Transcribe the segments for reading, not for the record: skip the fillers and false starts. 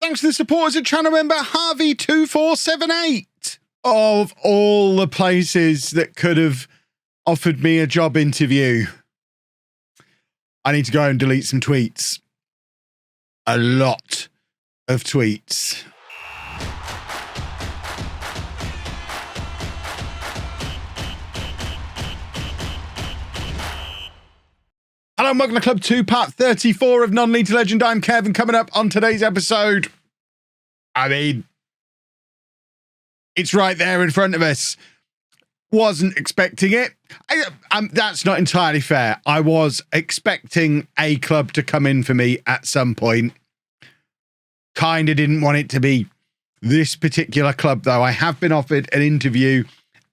Thanks to the supporters of channel member Harvey2478. Of all the places that could have offered me a job interview, I need to go and delete some tweets. A lot of tweets. Hello and welcome to Club 2, part 34 of Non-League to Legend. I'm Kevin. Coming up on today's episode, I mean, it's right there in front of us. Wasn't expecting it. That's not entirely fair. I was expecting a club to come in for me at some point. Kind of didn't want it to be this particular club, though. I have been offered an interview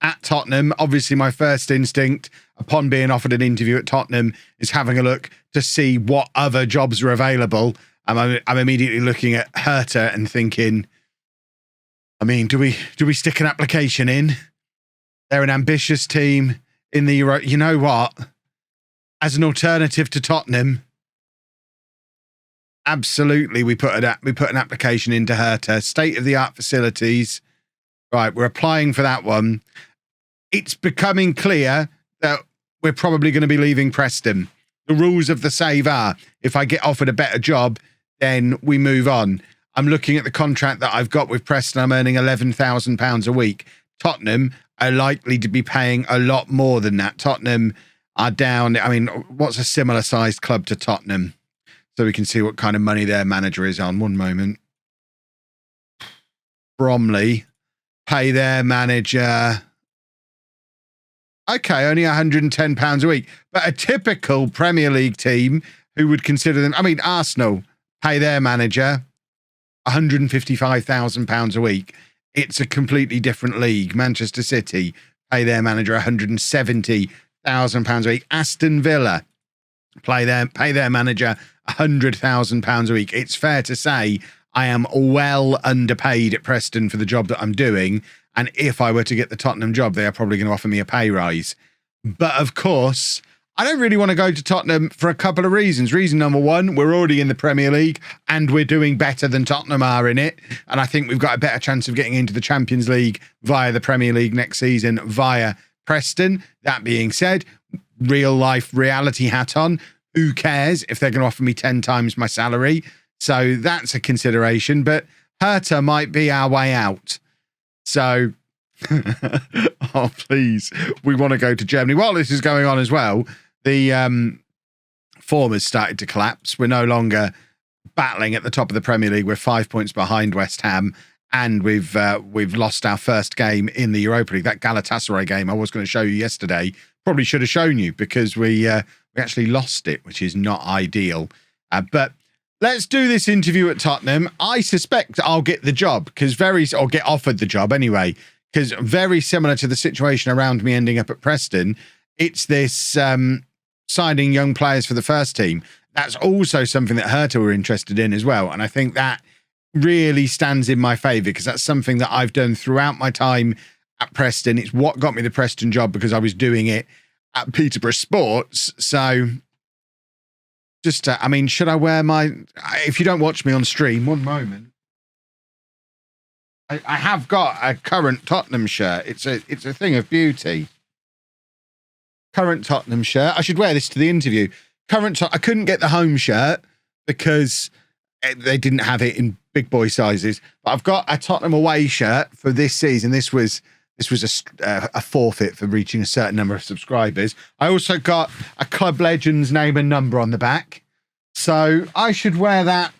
at Tottenham. Obviously, my first instinct upon being offered an interview at Tottenham is having a look to see what other jobs are available. I'm immediately looking at Hertha and thinking, I mean, do we stick an application in? They're an ambitious team in the Euro. You know what? As an alternative to Tottenham, absolutely, we put an application into Hertha. State-of-the-art facilities. Right, we're applying for that one. It's becoming clear that we're probably going to be leaving Preston. The rules of the save are, if I get offered a better job, then we move on. I'm looking at the contract that I've got with Preston. I'm earning £11,000 a week. Tottenham are likely to be paying a lot more than that. Tottenham are down. I mean, what's a similar sized club to Tottenham? So we can see what kind of money their manager is on. One moment. Bromley pay their manager, okay, only £110 a week. But a typical Premier League team who would consider them, I mean, Arsenal pay their manager £155,000 a week. It's a completely different league. Manchester City pay their manager £170,000 a week. Aston Villa pay their manager £100,000 a week. It's fair to say I am well underpaid at Preston for the job that I'm doing. And if I were to get the Tottenham job, they are probably going to offer me a pay rise. But of course, I don't really want to go to Tottenham for a couple of reasons. Reason number one, we're already in the Premier League and we're doing better than Tottenham are in it. And I think we've got a better chance of getting into the Champions League via the Premier League next season via Preston. That being said, real life reality hat on. Who cares if they're going to offer me 10 times my salary? So that's a consideration. But Hertha might be our way out. So, oh, please, we want to go to Germany. While this is going on as well, the form has started to collapse. We're no longer battling at the top of the Premier League. We're 5 points behind West Ham, and we've lost our first game in the Europa League. That Galatasaray game I was going to show you yesterday, probably should have shown you because we actually lost it, which is not ideal. But let's do this interview at Tottenham. I suspect I'll get the job or get offered the job anyway, because very similar to the situation around me ending up at Preston, it's this signing young players for the first team. That's also something that Hertha were interested in as well. And I think that really stands in my favour because that's something that I've done throughout my time at Preston. It's what got me the Preston job because I was doing it at Peterborough Sports. So just, I mean, should I wear my... If you don't watch me on stream, one moment. I have got a current Tottenham shirt. It's a thing of beauty. Current Tottenham shirt. I should wear this to the interview. I couldn't get the home shirt because they didn't have it in big boy sizes. But I've got a Tottenham away shirt for this season. This was a forfeit for reaching a certain number of subscribers. I also got a Club Legends name and number on the back. So I should wear that.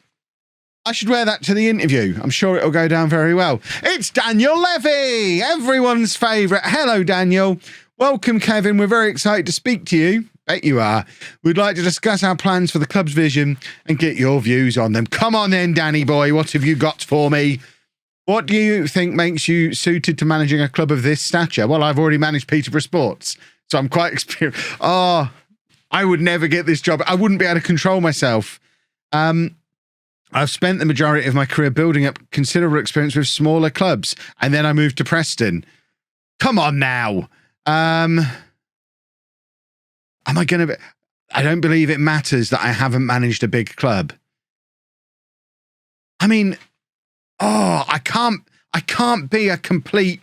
I should wear that to the interview. I'm sure it'll go down very well. It's Daniel Levy, everyone's favourite. Hello, Daniel. Welcome, Kevin. We're very excited to speak to you. Bet you are. We'd like to discuss our plans for the club's vision and get your views on them. Come on then, Danny boy. What have you got for me? What do you think makes you suited to managing a club of this stature? Well, I've already managed Peterborough Sports, so I'm quite experienced. Oh, I would never get this job. I wouldn't be able to control myself. I've spent the majority of my career building up considerable experience with smaller clubs, and then I moved to Preston. Come on now. Am I going to be... I don't believe it matters that I haven't managed a big club. I mean, Oh, I can't be a complete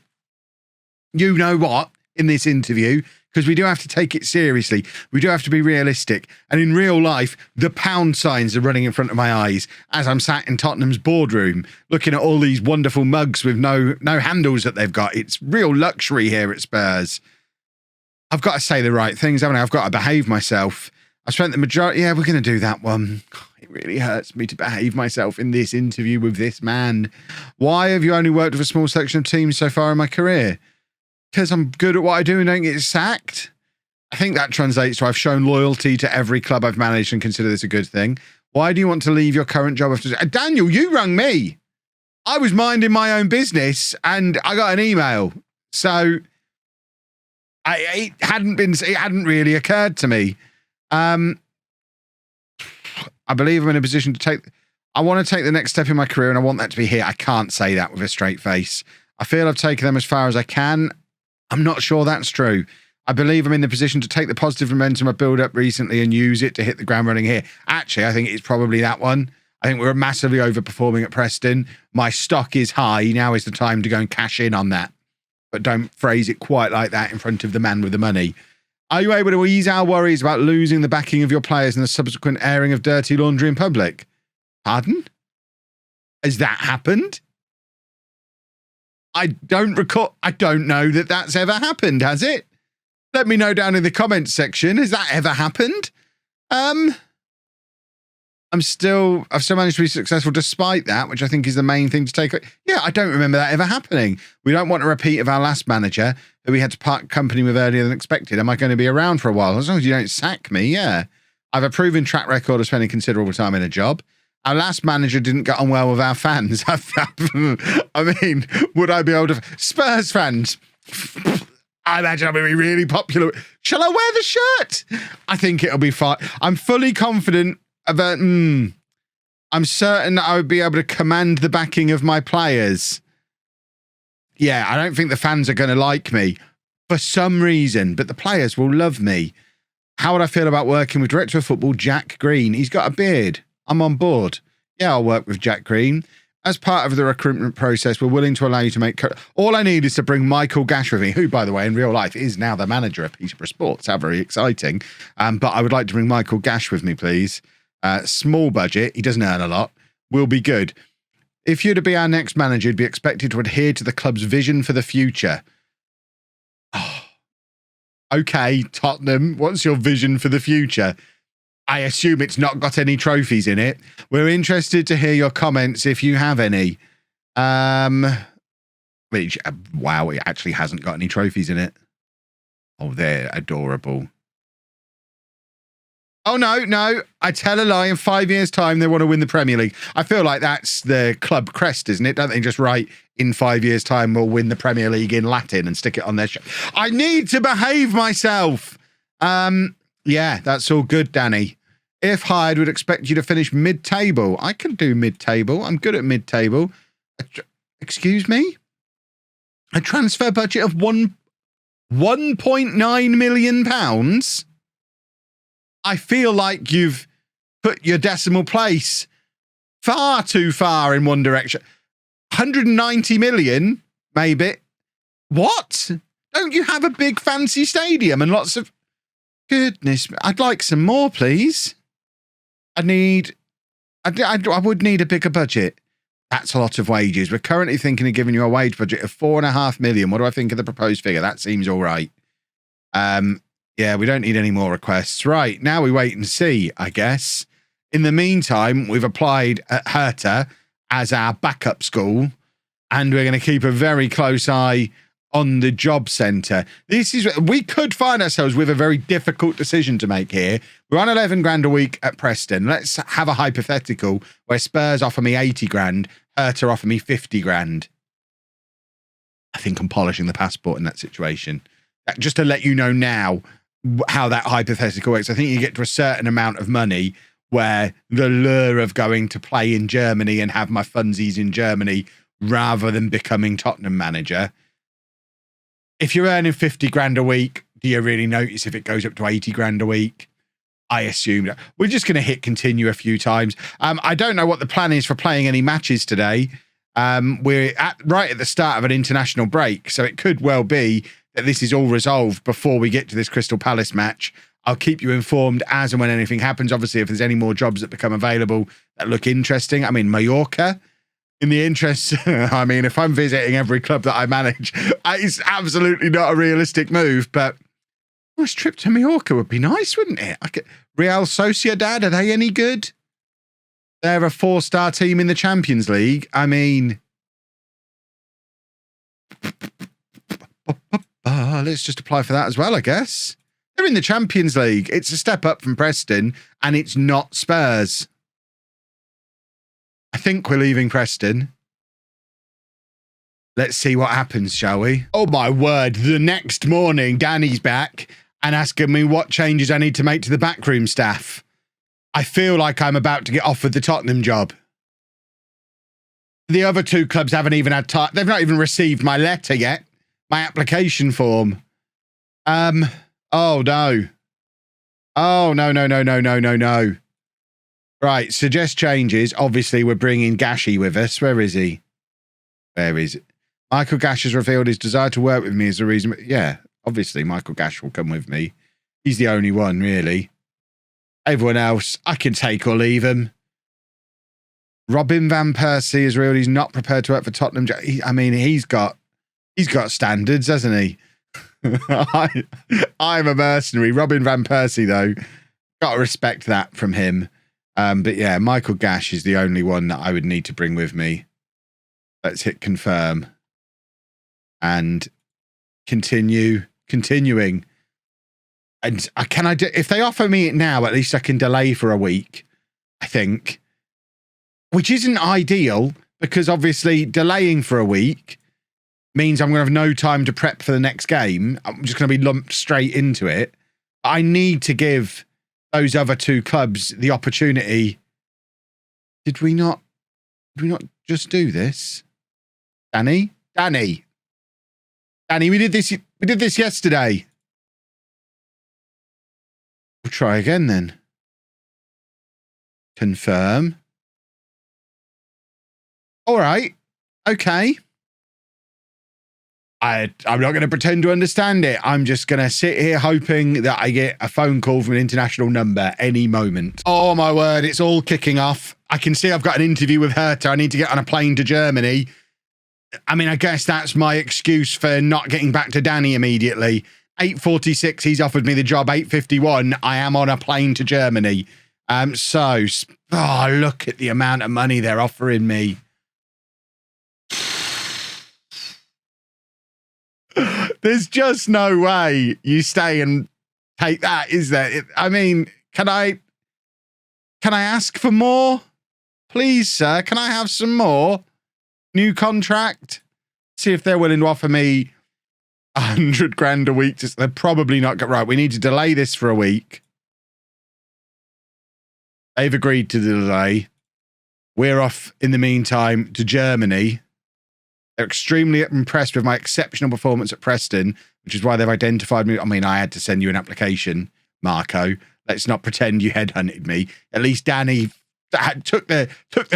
you know what in this interview, because we do have to take it seriously. We do have to be realistic. And in real life, the pound signs are running in front of my eyes as I'm sat in Tottenham's boardroom looking at all these wonderful mugs with no handles that they've got. It's real luxury here at Spurs. I've got to say the right things, haven't I? I've got to behave myself. I spent the majority... Yeah, we're going to do that one. It really hurts me to behave myself in this interview with this man. Why have you only worked with a small selection of teams so far in my career? Because I'm good at what I do and don't get sacked. I think that translates to I've shown loyalty to every club I've managed and consider this a good thing. Why do you want to leave your current job after... Daniel, you rang me. I was minding my own business and I got an email. So it hadn't really occurred to me. I believe I'm in a position to I want to take the next step in my career and I want that to be here. I can't say that with a straight face. I feel I've taken them as far as I can. I'm not sure that's true. I believe I'm in the position to take the positive momentum I built up recently and use it to hit the ground running here. Actually, I think it's probably that one. I think we're massively overperforming at Preston. My stock is high. Now is the time to go and cash in on that. But don't phrase it quite like that in front of the man with the money. Are you able to ease our worries about losing the backing of your players and the subsequent airing of dirty laundry in public? Pardon? Has that happened? I don't recall. I don't know that that's ever happened, has it? Let me know down in the comments section. Has that ever happened? I've still managed to be successful despite that, which I think is the main thing to take. Yeah, I don't remember that ever happening. We don't want a repeat of our last manager who we had to part company with earlier than expected. Am I going to be around for a while? As long as you don't sack me, yeah. I've a proven track record of spending considerable time in a job. Our last manager didn't get on well with our fans. I mean, would I be able to... Spurs fans, I imagine I'm going to be really popular. Shall I wear the shirt? I think it'll be fine. I'm fully confident about... I'm certain that I would be able to command the backing of my players. Yeah, I don't think the fans are going to like me for some reason, but the players will love me. How would I feel about working with Director of Football Jack Green? He's got a beard. I'm on board. Yeah, I'll work with Jack Green. As part of the recruitment process, we're willing to allow you to make... All I need is to bring Michael Gash with me, who, by the way, in real life is now the manager of Peterborough Sports. How very exciting. But I would like to bring Michael Gash with me, please. Small budget. He doesn't earn a lot. We'll be good. If you're to be our next manager, you'd be expected to adhere to the club's vision for the future. Oh. Okay, Tottenham, what's your vision for the future? I assume it's not got any trophies in it. We're interested to hear your comments if you have any. Which, wow, it actually hasn't got any trophies in it. Oh, they're adorable. Oh, no. I tell a lie. In 5 years' time, they want to win the Premier League. I feel like that's the club crest, isn't it? Don't they just write, in 5 years' time, we'll win the Premier League in Latin and stick it on their shirt? I need to behave myself. Yeah, that's all good, Danny. If hired, would expect you to finish mid-table. I can do mid-table. I'm good at mid-table. Excuse me? A transfer budget of £1.9 million? I feel like you've put your decimal place far too far in one direction. 190 million, maybe. What? Don't you have a big fancy stadium and lots of... Goodness, I'd like some more, please. I would need a bigger budget. That's a lot of wages. We're currently thinking of giving you a wage budget of £4.5 million. What do I think of the proposed figure? That seems all right. Yeah, we don't need any more requests. Right, now we wait and see, I guess. In the meantime, we've applied at Hertha as our backup school, and we're going to keep a very close eye on the job centre. We could find ourselves with a very difficult decision to make here. We're on 11 grand a week at Preston. Let's have a hypothetical where Spurs offer me 80 grand, Hertha offer me 50 grand. I think I'm polishing the passport in that situation. Just to let you know now how that hypothetical works. I think you get to a certain amount of money where the lure of going to play in Germany and have my funsies in Germany rather than becoming Tottenham manager. If you're earning 50 grand a week, do you really notice if it goes up to 80 grand a week? I assume that. We're just going to hit continue a few times. I don't know what the plan is for playing any matches today. We're right at the start of an international break, so it could well be that this is all resolved before we get to this Crystal Palace match. I'll keep you informed as and when anything happens. Obviously, if there's any more jobs that become available that look interesting. I mean, Mallorca, in the interest, I mean, if I'm visiting every club that I manage, it's absolutely not a realistic move, but a nice trip to Mallorca would be nice, wouldn't it? Real Sociedad, are they any good? They're a 4-star team in the Champions League. I mean, let's just apply for that as well, I guess. They're in the Champions League. It's a step up from Preston, and it's not Spurs. I think we're leaving Preston. Let's see what happens, shall we? Oh, my word. The next morning, Danny's back and asking me what changes I need to make to the backroom staff. I feel like I'm about to get offered the Tottenham job. The other 2 clubs haven't even had time. They've not even received my letter yet. My application form. Oh, no. Oh, no. Right, suggest changes. Obviously, we're bringing Gashi with us. Where is he? Where is it? Michael Gash has revealed his desire to work with me as a reason. Yeah, obviously, Michael Gash will come with me. He's the only one, really. Everyone else, I can take or leave him. Robin Van Persie is real. He's not prepared to work for Tottenham. I mean, he's got standards, hasn't he? I'm a mercenary. Robin Van Persie, though, got to respect that from him. But yeah, Michael Gash is the only one that I would need to bring with me. Let's hit confirm and continuing. And if they offer me it now, at least I can delay for a week, I think, which isn't ideal because obviously delaying for a week means I'm going to have no time to prep for the next game. I'm just going to be lumped straight into it. I need to give those other 2 clubs the opportunity. Did we not just do this? Danny, we did this yesterday. We'll try again then. Confirm. All right. Okay. I'm not going to pretend to understand it. I'm just going to sit here hoping that I get a phone call from an international number any moment. Oh, my word. It's all kicking off. I can see I've got an interview with Hertha. I need to get on a plane to Germany. I mean, I guess that's my excuse for not getting back to Danny immediately. 8:46, he's offered me the job. 8:51, I am on a plane to Germany. Look at the amount of money they're offering me. There's just no way you stay and take that, is there? I mean, can I ask for more? Please, sir, can I have some more? New contract? See if they're willing to offer me 100 grand a week. They're probably not right. We need to delay this for a week. They've agreed to the delay. We're off in the meantime to Germany. They're extremely impressed with my exceptional performance at Preston, which is why they've identified me. I mean, I had to send you an application, Marco. Let's not pretend you headhunted me. At least Danny took the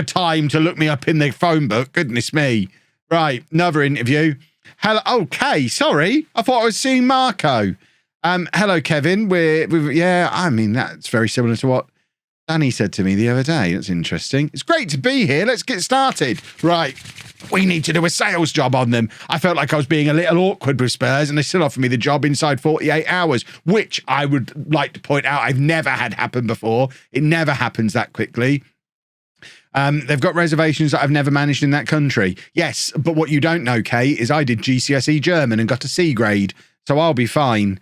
time to look me up in the phone book. Goodness me. Right, another interview. Hello. Okay, sorry. I thought I was seeing Marco. Hello, Kevin. Yeah, I mean, that's very similar to what Danny said to me the other day. That's interesting. It's great to be here. Let's get started. Right. We need to do a sales job on them. I felt like I was being a little awkward with Spurs and they still offered me the job inside 48 hours, which I would like to point out I've never had happen before. It never happens that quickly. They've got reservations that I've never managed in that country. Yes, but what you don't know, Kate, is I did GCSE German and got a C grade, so I'll be fine,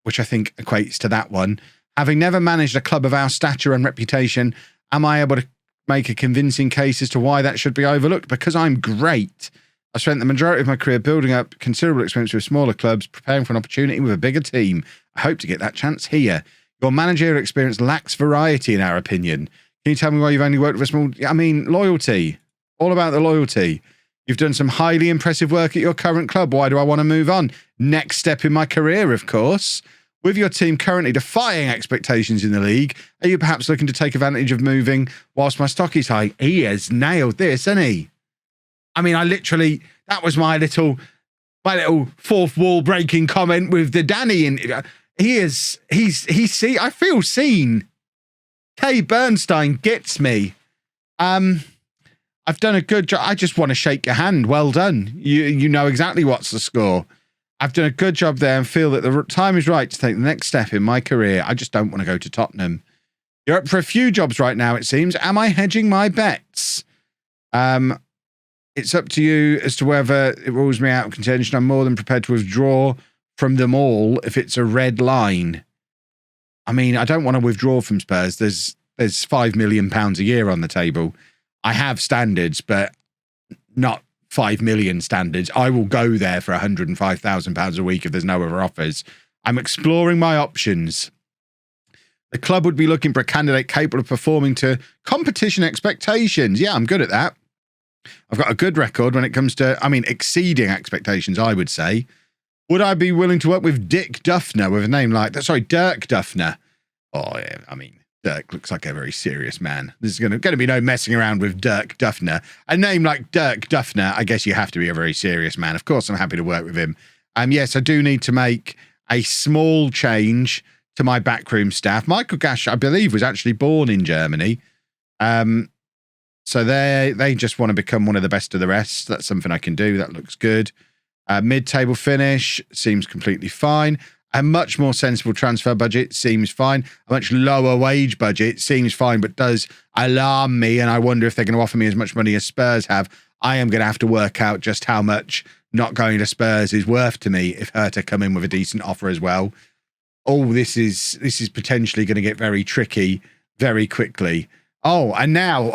which I think equates to that one. Having never managed a club of our stature and reputation, am I able to make a convincing case as to why that should be overlooked? Because I'm great. I spent the majority of my career building up considerable experience with smaller clubs, preparing for an opportunity with a bigger team. I hope to get that chance here. Your managerial experience lacks variety, in our opinion. Can you tell me why you've only worked with a small... I mean, loyalty. All about the loyalty. You've done some highly impressive work at your current club. Why do I want to move on? Next step in my career, of course. With your team currently defying expectations in the league, are you perhaps looking to take advantage of moving whilst my stock is high? He has nailed this, hasn't he? I mean, that was my little fourth wall breaking comment with the Danny. And I feel seen. Kay Bernstein gets me. I've done a good job. I just want to shake your hand. Well done. You know exactly what's the score. I've done a good job there and feel that the time is right to take the next step in my career. I just don't want to go to Tottenham. You're up for a few jobs right now, it seems. Am I hedging my bets? It's up to you as to whether it rules me out of contention. I'm more than prepared to withdraw from them all if it's a red line. I mean, I don't want to withdraw from Spurs. There's £5 million a year on the table. I have standards, but not 5 million standards. I will go there for £105,000 a week if there's no other offers. I'm exploring my options. The club would be looking for a candidate capable of performing to competition expectations. Yeah, I'm good at that. I've got a good record when it comes to, exceeding expectations, I would say. Would I be willing to work with Dick Duffner with a name like that? Sorry, Dirk Duffner. Oh, yeah, Dirk looks like a very serious man. There's going to be no messing around with Dirk Duffner. A name like Dirk Duffner, I guess you have to be a very serious man. Of course, I'm happy to work with him. Yes, I do need to make a small change to my backroom staff. Michael Gash, I believe, was actually born in Germany. So they just want to become one of the best of the rest. That's something I can do. That looks good. Mid-table finish seems completely fine. A much more sensible transfer budget seems fine. A much lower wage budget seems fine, but does alarm me. And I wonder if they're going to offer me as much money as Spurs have. I am going to have to work out just how much not going to Spurs is worth to me if Hertha come in with a decent offer as well. Oh, this is potentially going to get very tricky very quickly. Oh, and now,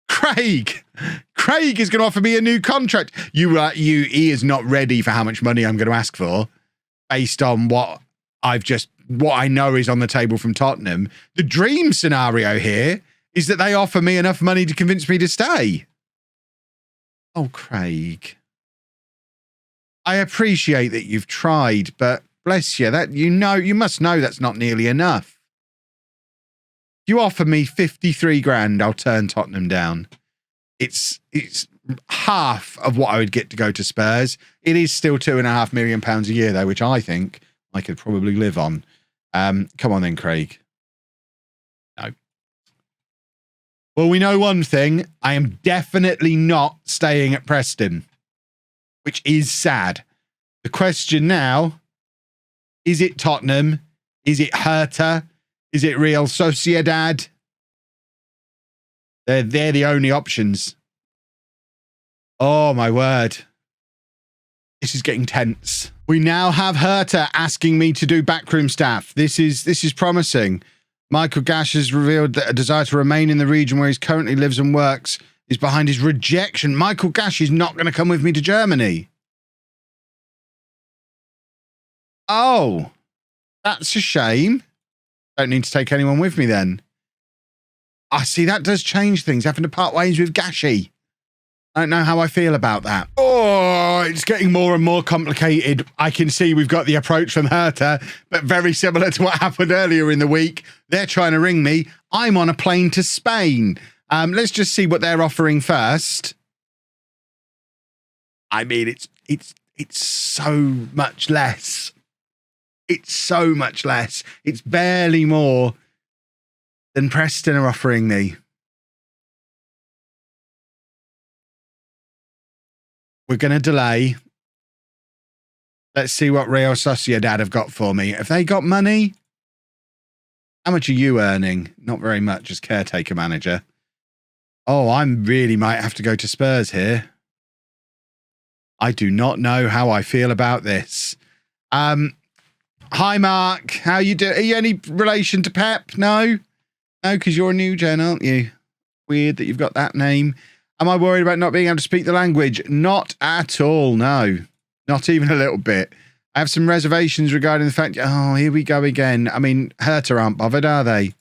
Craig is going to offer me a new contract. He is not ready for how much money I'm going to ask for based on what I know is on the table from Tottenham. The dream scenario here is that they offer me enough money to convince me to stay. Oh, Craig. I appreciate that you've tried, but bless you, you must know that's not nearly enough. You offer me 53 grand, I'll turn Tottenham down. It's half of what I would get to go to Spurs. It is still £2.5 million a year, though, which I think I could probably live on. Come on then, Craig. No. Well, we know one thing. I am definitely not staying at Preston, which is sad. The question now, is it Tottenham? Is it Hertha? Is it Real Sociedad? They're the only options. Oh, my word. This is getting tense. We now have Hertha asking me to do backroom staff. This is promising. Michael Gash has revealed that a desire to remain in the region where he currently lives and works is behind his rejection. Michael Gash is not going to come with me to Germany. Oh, that's a shame. Don't need to take anyone with me then. I see, that does change things, having to part ways with Gashi. I don't know how I feel about that. Oh, it's getting more and more complicated. I can see we've got the approach from Hertha, but very similar to what happened earlier in the week. They're trying to ring me. I'm on a plane to Spain. Let's just see what they're offering first. I mean, it's so much less. It's so much less. It's barely more than Preston are offering me. We're going to delay. Let's see what Real Sociedad have got for me. Have they got money? How much are you earning? Not very much as caretaker manager. Oh, I really might have to go to Spurs here. I do not know how I feel about this. Hi, Mark. How you doing? Are you any relation to Pep? No? No, because you're a new gen, aren't you? Weird that you've got that name. Am I worried about not being able to speak the language? Not at all, no. Not even a little bit. I have some reservations regarding the fact... Oh, here we go again. I mean, Hertha aren't bothered, are they?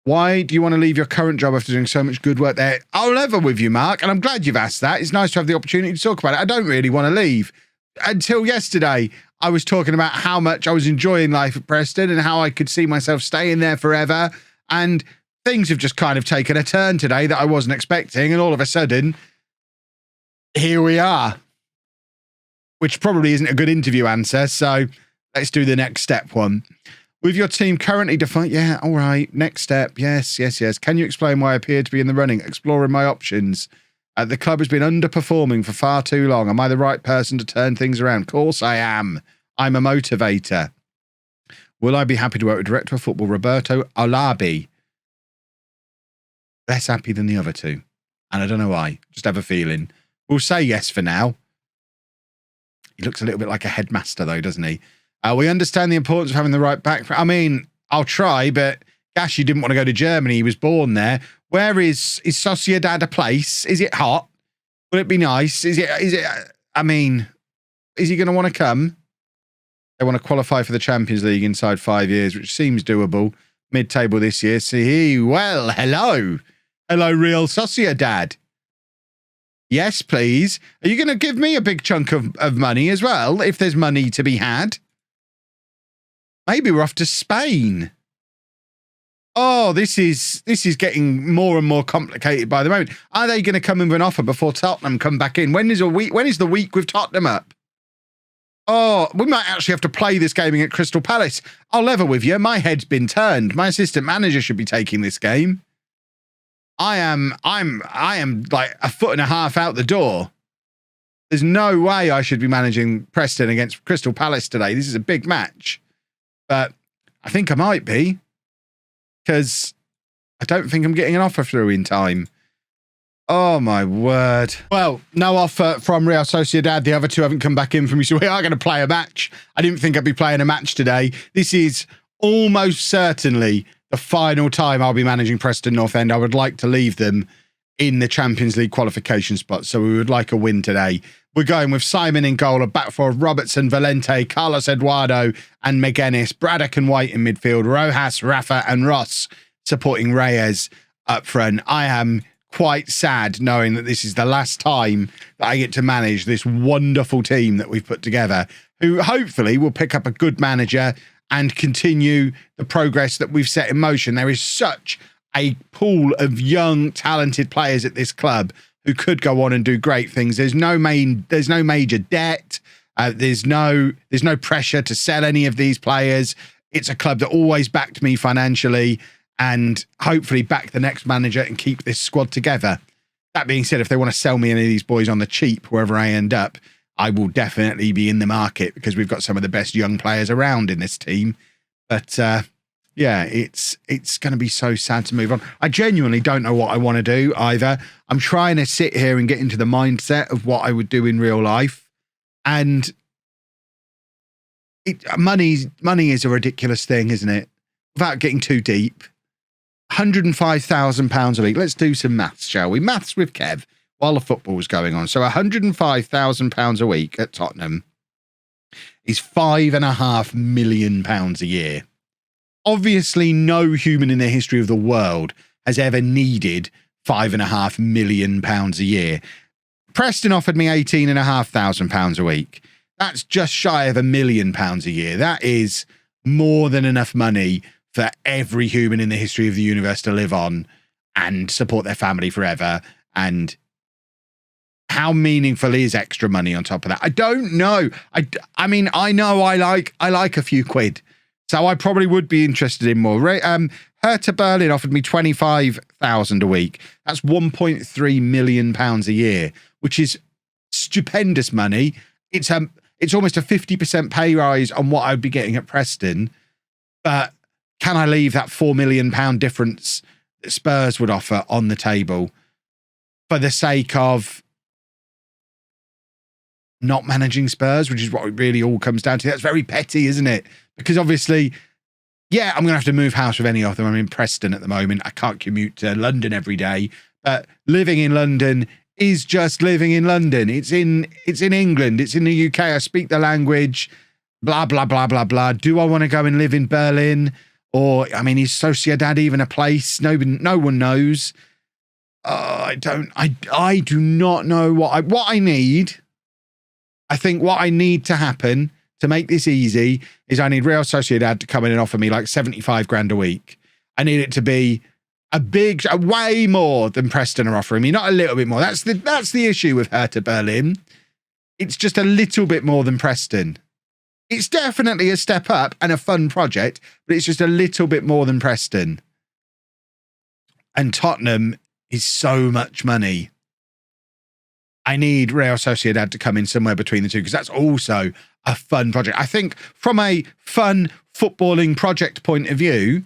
Why do you want to leave your current job after doing so much good work there? I'll never with you, Mark, and I'm glad you've asked that. It's nice to have the opportunity to talk about it. I don't really want to leave, until yesterday, I was talking about how much I was enjoying life at Preston and how I could see myself staying there forever. And things have just kind of taken a turn today that I wasn't expecting. And all of a sudden, here we are, which probably isn't a good interview answer. So let's do the next step one. With your team currently defined, yeah, all right. Next step, yes. Can you explain why I appear to be in the running, exploring my options? The club has been underperforming for far too long. Am I the right person to turn things around? Of course I am. I'm a motivator. Will I be happy to work with Director of Football Roberto Olabi? Less happy than the other two. And I don't know why. Just have a feeling. We'll say yes for now. He looks a little bit like a headmaster though, doesn't he? We understand the importance of having the right background. I mean, I'll try, but Gashi didn't want to go to Germany. He was born there. Where is Sociedad a place? Is it hot? Will it be nice? Is it, I mean, is he going to want to come? They want to qualify for the Champions League inside 5 years, which seems doable. Mid-table this year. See, well, hello. Hello, Real Sociedad. Yes, please. Are you going to give me a big chunk of money as well, if there's money to be had? Maybe we're off to Spain. Oh, this is getting more and more complicated by the moment. Are they going to come in with an offer before Tottenham come back in? When is the week with Tottenham up? Oh, we might actually have to play this game at Crystal Palace. I'll level with you. My head's been turned. My assistant manager should be taking this game. I am like a foot and a half out the door. There's no way I should be managing Preston against Crystal Palace today. This is a big match. But I think I might be, because I don't think I'm getting an offer through in time. Oh, my word. Well, no offer from Real Sociedad. The other two haven't come back in for me, so we are going to play a match. I didn't think I'd be playing a match today. This is almost certainly the final time I'll be managing Preston North End. I would like to leave them in the Champions League qualification spot, so we would like a win today. We're going with Simon in goal, a back four of Robertson, Valente, Carlos Eduardo and McGuinness, Braddock and White in midfield, Rojas, Rafa and Ross supporting Reyes up front. I am quite sad knowing that this is the last time that I get to manage this wonderful team that we've put together, who hopefully will pick up a good manager and continue the progress that we've set in motion. There is such a pool of young, talented players at this club who could go on and do great things. There's no major debt. There's no pressure to sell any of these players. It's a club that always backed me financially and hopefully back the next manager and keep this squad together. That being said, if they want to sell me any of these boys on the cheap, wherever I end up, I will definitely be in the market because we've got some of the best young players around in this team. But yeah, it's going to be so sad to move on. I genuinely don't know what I want to do either. I'm trying to sit here and get into the mindset of what I would do in real life. And money is a ridiculous thing, isn't it? Without getting too deep. £105,000 a week. Let's do some maths, shall we? Maths with Kev while the football was going on. So £105,000 a week at Tottenham is £5.5 million a year. Obviously, no human in the history of the world has ever needed £5.5 million a year. Preston offered me £18,500 a week. That's just shy of £1 million a year. That is more than enough money for every human in the history of the universe to live on and support their family forever. And how meaningful is extra money on top of that? I don't know. I mean, I know I like a few quid. So I probably would be interested in more. Hertha Berlin offered me £25,000 a week. That's £1.3 million a year, which is stupendous money. It's almost a 50% pay rise on what I'd be getting at Preston. But can I leave that £4 million difference that Spurs would offer on the table for the sake of not managing Spurs, which is what it really all comes down to? That's very petty, isn't it? Because obviously, yeah, I'm going to have to move house with any of them. I'm in Preston at the moment. I can't commute to London every day. But living in London is just living in London. It's in England. It's in the UK. I speak the language. Blah, blah, blah, blah, blah. Do I want to go and live in Berlin? Or, I mean, is Sociedad even a place? No one knows. I do not know what I need. I think what I need to happen to make this easy is I need Real Sociedad to come in and offer me like 75 grand a week. I need it to be way more than Preston are offering me, not a little bit more. That's the issue with Hertha Berlin. It's just a little bit more than Preston. It's definitely a step up and a fun project, but it's just a little bit more than Preston. And Tottenham is so much money. I need Real Sociedad to come in somewhere between the two because that's also a fun project. I think from a fun footballing project point of view,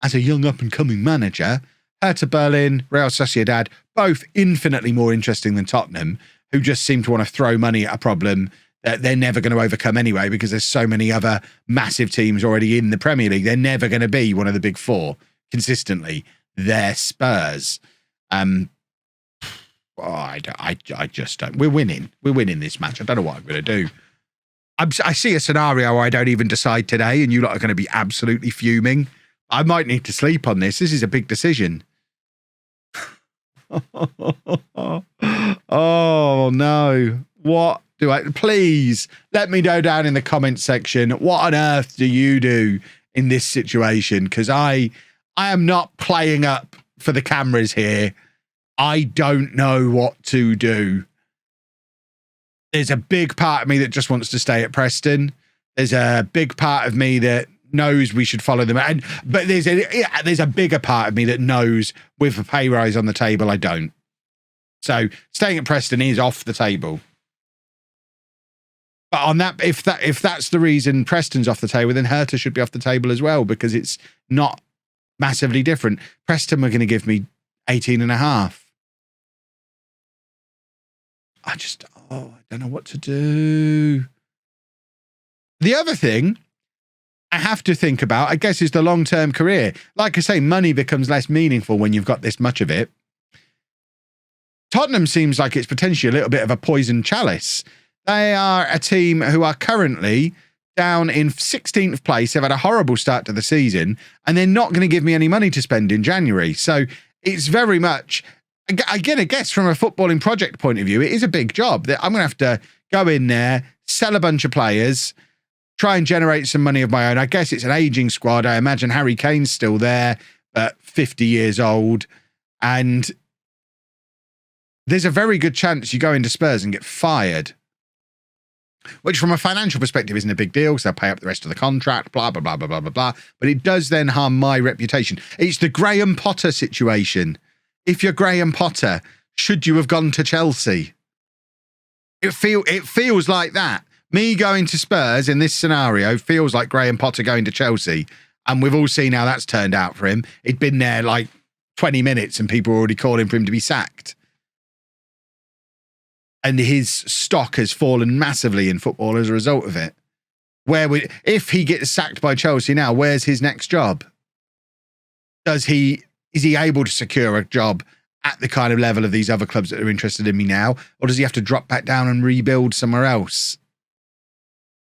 as a young up-and-coming manager, Hertha Berlin, Real Sociedad, both infinitely more interesting than Tottenham, who just seem to want to throw money at a problem that they're never going to overcome anyway because there's so many other massive teams already in the Premier League. They're never going to be one of the big four consistently. They're Spurs. I just don't. We're winning. We're winning this match. I don't know what I'm going to do. I see a scenario where I don't even decide today and you lot are going to be absolutely fuming. I might need to sleep on this. This is a big decision. Oh, no. What do I... Please, let me know down in the comments section. What on earth do you do in this situation? Because I am not playing up for the cameras here. I don't know what to do. There's a big part of me that just wants to stay at Preston. There's a big part of me that knows we should follow them. But there's a bigger part of me that knows with a pay rise on the table, I don't. So staying at Preston is off the table. But on that, if that's the reason Preston's off the table, then Hertha should be off the table as well because it's not massively different. Preston were going to give me 18.5. I don't know what to do. The other thing I have to think about, I guess, is the long-term career. Like I say, money becomes less meaningful when you've got this much of it. Tottenham seems like it's potentially a little bit of a poison chalice. They are a team who are currently down in 16th place. They've had a horrible start to the season, and they're not going to give me any money to spend in January. So it's very much... Again, I guess from a footballing project point of view, it is a big job. I'm going to have to go in there, sell a bunch of players, try and generate some money of my own. I guess it's an aging squad. I imagine Harry Kane's still there, but 50 years old. And there's a very good chance you go into Spurs and get fired, which from a financial perspective isn't a big deal because they'll pay up the rest of the contract, blah, blah, blah, blah, blah, blah, blah. But it does then harm my reputation. It's the Graham Potter situation. If you're Graham Potter, should you have gone to Chelsea? It feels like that. Me going to Spurs in this scenario feels like Graham Potter going to Chelsea. And we've all seen how that's turned out for him. He'd been there like 20 minutes and people were already calling for him to be sacked. And his stock has fallen massively in football as a result of it. If he gets sacked by Chelsea now, where's his next job? Is he able to secure a job at the kind of level of these other clubs that are interested in me now? Or does he have to drop back down and rebuild somewhere else?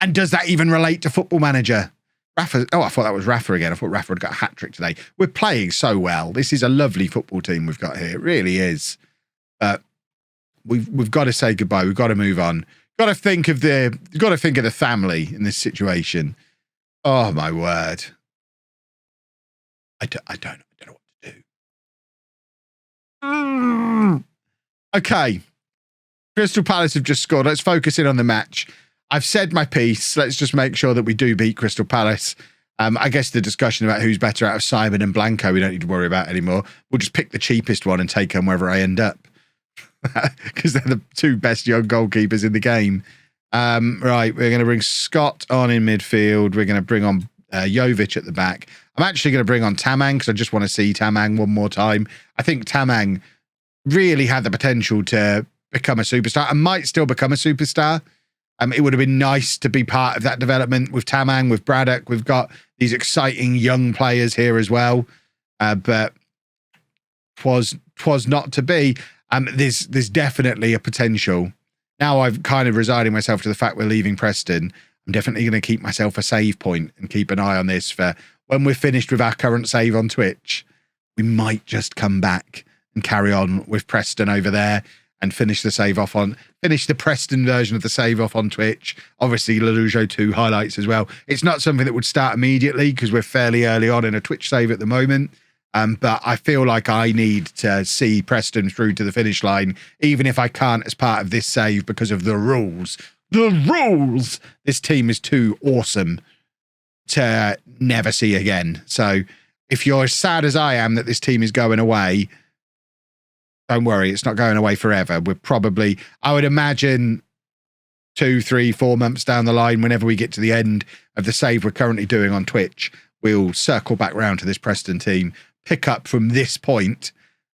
And does that even relate to Football Manager? Rafa, I thought that was Rafa again. I thought Rafa had got a hat-trick today. We're playing so well. This is a lovely football team we've got here. It really is. We've got to say goodbye. We've got to move on. Got to think of the family in this situation. Oh, my word. I don't know. Okay. Crystal Palace have just scored. Let's focus in on the match. I've said my piece. Let's just make sure that we do beat Crystal Palace. I guess the discussion about who's better out of Simon and Blanco, we don't need to worry about anymore. We'll just pick the cheapest one and take them wherever I end up. Because they're the two best young goalkeepers in the game. Right, we're going to bring Scott on in midfield. We're going to bring on Jovic at the back. I'm actually going to bring on Tamang because I just want to see Tamang one more time. I think Tamang really had the potential to become a superstar and might still become a superstar. It would have been nice to be part of that development with Tamang, with Braddock. We've got these exciting young players here as well, but twas not to be. There's definitely a potential. Now I've kind of resigning myself to the fact we're leaving Preston. I'm definitely going to keep myself a save point and keep an eye on this for when we're finished with our current save on Twitch. We might just come back and carry on with Preston over there. and finish the Preston version of the save off on Twitch. Obviously, LOLLUJO 2 highlights as well. It's not something that would start immediately because we're fairly early on in a Twitch save at the moment. But I feel like I need to see Preston through to the finish line, even if I can't as part of this save because of the rules. The rules! This team is too awesome to never see again. So if you're as sad as I am that this team is going away, don't worry, it's not going away forever. We're probably, I would imagine, 2, 3, 4 months down the line, whenever we get to the end of the save we're currently doing on Twitch, we'll circle back round to this Preston team, pick up from this point,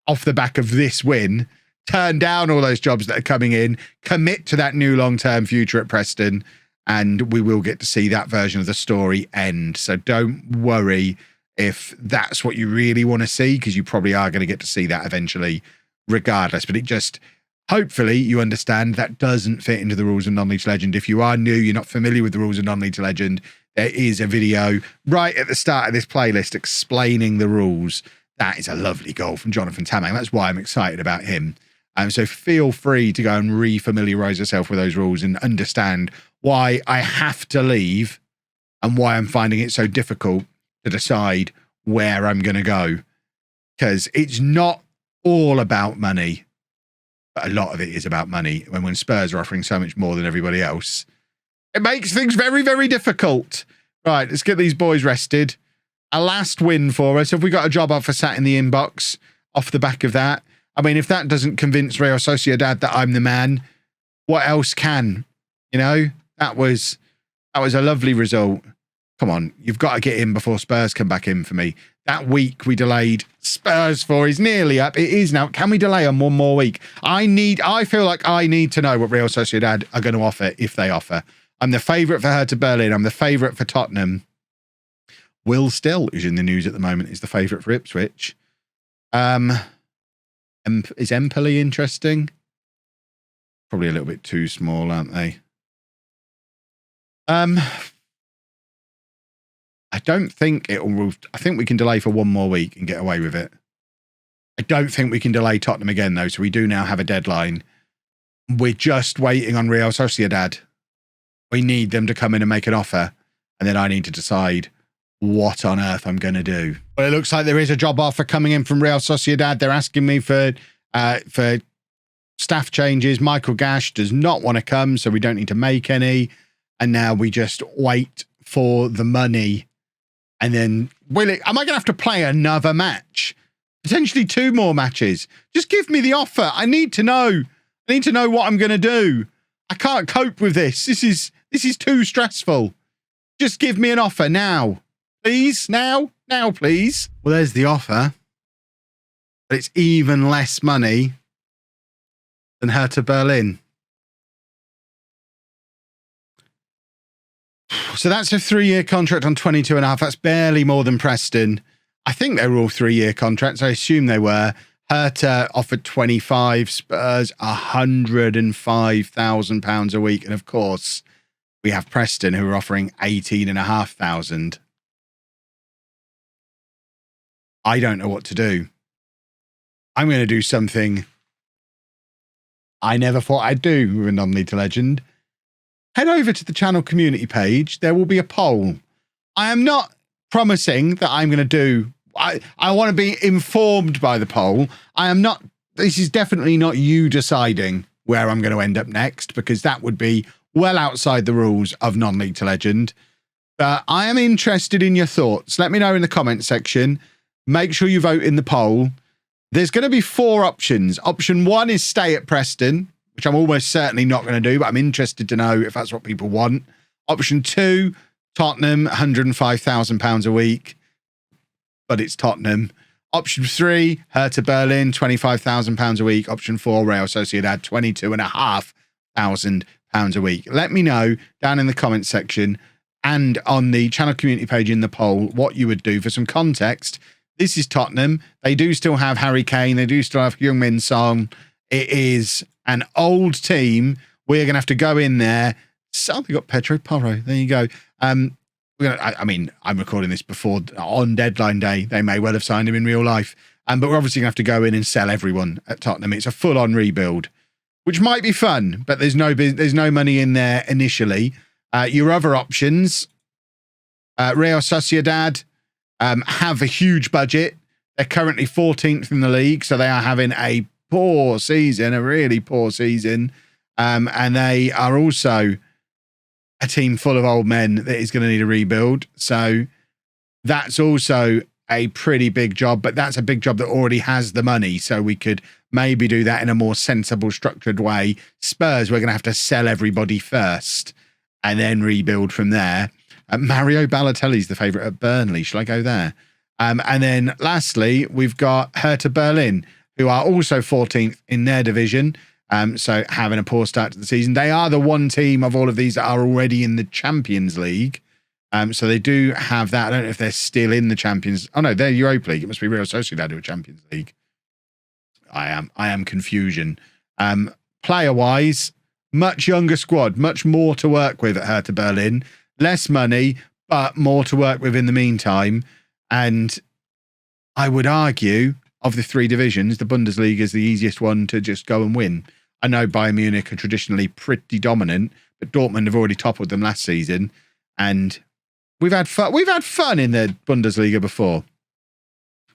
off the back of this win, turn down all those jobs that are coming in, commit to that new long-term future at Preston, and we will get to see that version of the story end. So don't worry if that's what you really want to see, because you probably are going to get to see that eventually regardless. But it just, hopefully you understand that doesn't fit into the rules of Non-League Legend. If you are new, you're not familiar with the rules of Non-League Legend, there is a video right at the start of this playlist explaining the rules. That is a lovely goal from Jonathan Tamang. That's why I'm excited about him. So feel free to go and re-familiarise yourself with those rules and understand why I have to leave and why I'm finding it so difficult to decide where I'm going to go. Because it's not all about money, but a lot of it is about money. When Spurs are offering so much more than everybody else, it makes things very, very difficult. Right, let's get these boys rested. A last win for us. Have we got a job offer sat in the inbox off the back of that? I mean, if that doesn't convince Real Sociedad that I'm the man, what else can? You know, that was a lovely result. Come on, you've got to get in before Spurs come back in for me. That week we delayed Spurs for is nearly up. It is now. Can we delay on one more week? I feel like I need to know what Real Sociedad are going to offer if they offer. I'm the favourite for Hertha Berlin. I'm the favourite for Tottenham. Will Still, who's in the news at the moment, is the favourite for Ipswich. Is Empoli interesting? Probably a little bit too small, aren't they? I don't think it will. I think we can delay for one more week and get away with it. I don't think we can delay Tottenham again, though. So we do now have a deadline. We're just waiting on Real Sociedad. We need them to come in and make an offer. And then I need to decide what on earth I'm going to do. Well, it looks like there is a job offer coming in from Real Sociedad. They're asking me for staff changes. Michael Gash does not want to come, so we don't need to make any. And now we just wait for the money. And then, am I going to have to play another match? Potentially 2 more matches. Just give me the offer. I need to know. I need to know what I'm going to do. I can't cope with this. This is too stressful. Just give me an offer now. Please, now, please. Well, there's the offer. But it's even less money than Hertha Berlin. So that's a 3-year contract on 22.5. That's barely more than Preston. I think they were all 3-year contracts. I assume they were. Hertha offered 25, Spurs £105,000 a week. And of course, we have Preston who are offering 18,500. I don't know what to do. I'm going to do something I never thought I'd do with a Non-League Legend. Head over to the channel community page. There will be a poll. I am not promising that I'm going to do... I want to be informed by the poll. This is definitely not you deciding where I'm going to end up next, because that would be well outside the rules of Non-League Legend. But I am interested in your thoughts. Let me know in the comment section. Make sure you vote in the poll. There's going to be 4 options. Option 1 is stay at Preston, which I'm almost certainly not going to do, but I'm interested to know if that's what people want. Option 2, Tottenham, £105,000 a week, but it's Tottenham. Option 3, Hertha Berlin, £25,000 a week. Option 4, Real Sociedad, £22,500 a week. Let me know down in the comment section and on the channel community page in the poll what you would do. For some context, this is Tottenham. They do still have Harry Kane. They do still have Heung-min Son. It is an old team. We're going to have to go in there. So we got Pedro Porro. There you go. I'm recording this before on deadline day. They may well have signed him in real life. But we're obviously going to have to go in and sell everyone at Tottenham. It's a full-on rebuild. which might be fun, but there's no money in there initially. Your other options, Real Sociedad, have a huge budget. They're currently 14th in the league, so they are having a poor season, a really poor season. And they are also a team full of old men that is going to need a rebuild. So that's also a pretty big job, but that's a big job that already has the money. So we could maybe do that in a more sensible, structured way. Spurs, we're going to have to sell everybody first and then rebuild from there. Mario Balotelli's the favourite at Burnley. Shall I go there? And then lastly, we've got Hertha Berlin, who are also 14th in their division. So having a poor start to the season. They are the one team of all of these that are already in the Champions League. So they do have that. I don't know if they're still in the Champions. Oh no, they're Europa League. It must be Real Sociedad who are Champions League. I am confusion. Player-wise, much younger squad, much more to work with at Hertha Berlin. Less money, but more to work with in the meantime. And I would argue, of the three divisions, the Bundesliga is the easiest one to just go and win. I know Bayern Munich are traditionally pretty dominant, but Dortmund have already toppled them last season. And we've had fun. We've had fun in the Bundesliga before.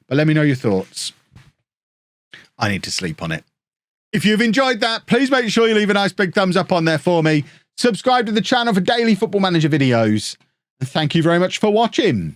But let me know your thoughts. I need to sleep on it. If you've enjoyed that, please make sure you leave a nice big thumbs up on there for me. Subscribe to the channel for daily Football Manager videos. And thank you very much for watching.